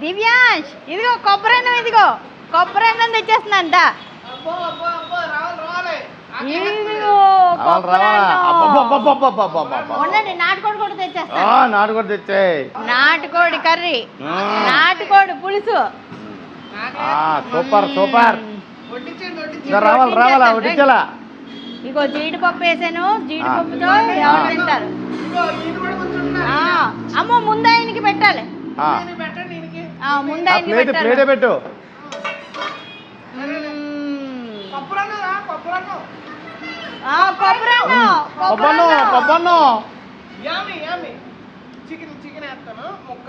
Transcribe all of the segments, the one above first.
దివ్యాంష్ ఇదిగో కొబ్బరి అన్నం, ఇదిగో కొబ్బరి అన్నం తెచ్చేస్తుందంట. ఉండండి, నాటుకోడి కూడా తెచ్చేస్తా. నాటుకోడి తెచ్చాయి. నాటుకోడి కర్రీ, నాటుకోడి పులుసు. Super super. రావాలా వడ్డించాలా? ఇగో జీడిపప్పు వేసాను, జీడిపప్పుతో ఎవరు తింటారు? అమ్మో ముందు ఆయనకి పెట్టాలి, ముందు ఆయనకి పెట్టాలి. పెట్టు. కొబ్బరి చికెన్ వేస్తాను, మొక్క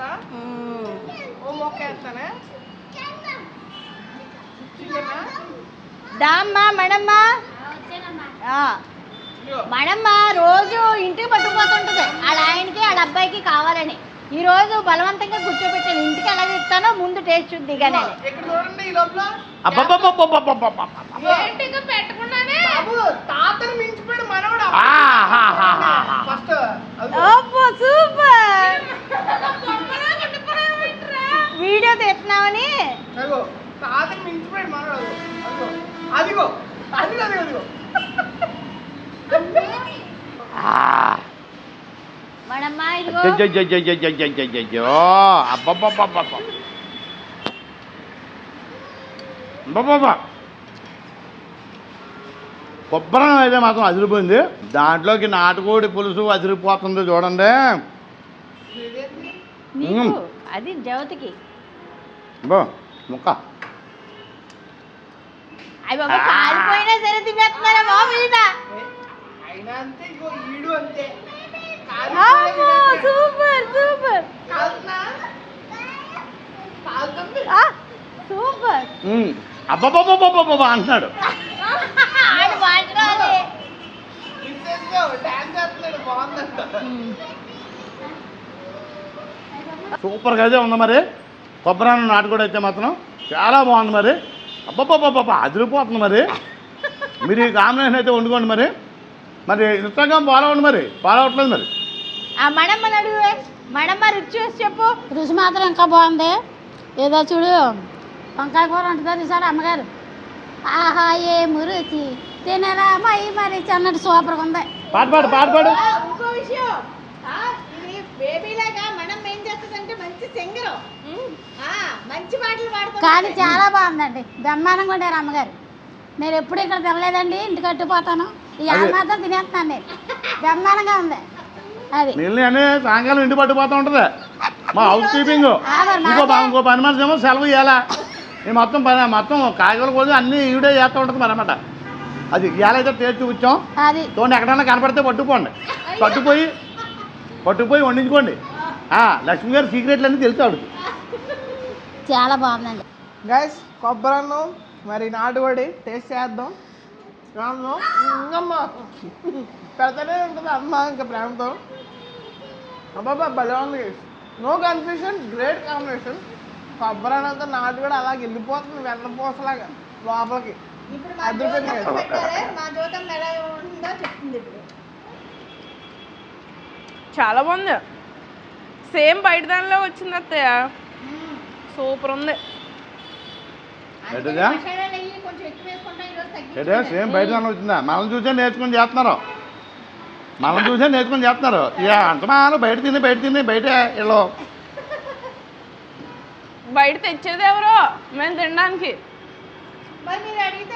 వేస్తానే. దామ్మా మణమ్మా, మణమ్మ రోజు ఇంటికి పట్టుకుపోతుంటది వాళ్ళ ఆయనకి వాళ్ళ అబ్బాయికి కావాలని. ఈ రోజు బలవంతంగా కూర్చోబెట్టాను. ఇంటికి ఎలా ఇస్తానో ముందు టేస్ట్ చూద్దిగానే. సూపర్ వీడియో తీస్తున్నామని. మణమ్మ ఇదిగో. కొబ్బరి అయితే మాత్రం అదిరిపోయింది. దాంట్లోకి నాటుకోడి పులుసు అదిరిపోతుంది చూడండి. అది జ్యోతికి ముక్క అవి కాలిపోయినా సరే తినేస్తున్నారా బాబు? Super super super. అబ్బబ్బబ్బబ్బబ్బబ్బా అంటున్నాడు. సూపర్గా అయితే ఉంది మరి. కొబ్బరి అన్నం నాటుకోడి అయితే మాత్రం చాలా బాగుంది మరి. అబ్బబ్బబ్బబ్బా అదిరిపోతుంది మరి. మీరు ఈ కాంబినేషన్ అయితే వండుకోండి మరి. మరి ఇన్స్టాగ్రామ్ ఫాలో అవ్వండి మరి. ఫాలో అవ్వట్లేదు మరి. మణమ్మని అడుగు, మణమ్మ రుచి చూసి చెప్పు. రుచి మాత్రం ఇంకా బాగుంది. ఏదో చూడు వంకాయ కూర ఉంటుంది సార్ అమ్మగారు. ఆహా ఏమి రుచి తినరా మరి అన్నట్టు సూపర్గా ఉంది. పాడు. ఇంకో విషయం, ఇది బేబీలాగా మనం ఏం చేస్తుందంటే మంచి సింగరం, మంచి పాటలు పాడుతుంది. కానీ చాలా బాగుందండి, బ్రహ్మాండంగా ఉండారు అమ్మగారు. నేను ఎప్పుడు ఇక్కడ తినలేదండి, ఇంటికి కట్టిపోతాను. ఈ ఆమె మాత్రం తినేస్తున్నాను నేను. బ్రహ్మాండంగా ఉంది. అది అని సాయంకాలం ఇంటి పట్టిపోతూ ఉంటుంది మా హౌస్ కీపింగ్. ఇంకో పని మనిషి ఏమో సెలవు ఇవ్వాలా. ఈ మొత్తం కాయగూరలు కూడా అన్నీ ఈవిడే చేస్తూ ఉంటుంది మరి అన్నమాట. అది ఇవాళైతే టేస్ట్ చూపించాం. అది చూడండి, ఎక్కడన్నా కనపడితే పట్టుకోండి, పట్టుకుపోయి వండించుకోండి. లక్ష్మి గారు సీక్రెట్లు అన్నీ తెలుసు ఆవిడకి. చాలా బాగుందండి. గైస్ కొబ్బరి అన్నం మరి నాటుకోడి టేస్ట్ చేద్దాం. అమ్మ పెడతానే ఉంటుంది అమ్మ ఇంకా ప్రేమతో. అబ్బాబా భలే ఉంది. No confusion, great combination. కొబ్బరి అన్నంతో నాటుకోడి అలాగే వెళ్ళిపోతుంది వెన్నపూసలాగా లోపలికి. చాలా బాగుంది. సేమ్ బయట దానిలో వచ్చింది అత్తయ్య. సూపర్ ఉంది. సేమ్ బయట వచ్చిందా? మనం చూసే నేర్చుకొని చేస్తున్నారు. అంతమానం బయట తిని బయట వీళ్ళు బయట తెచ్చేది ఎవరో మేము తినడానికి. మరి మీరు అడిగితే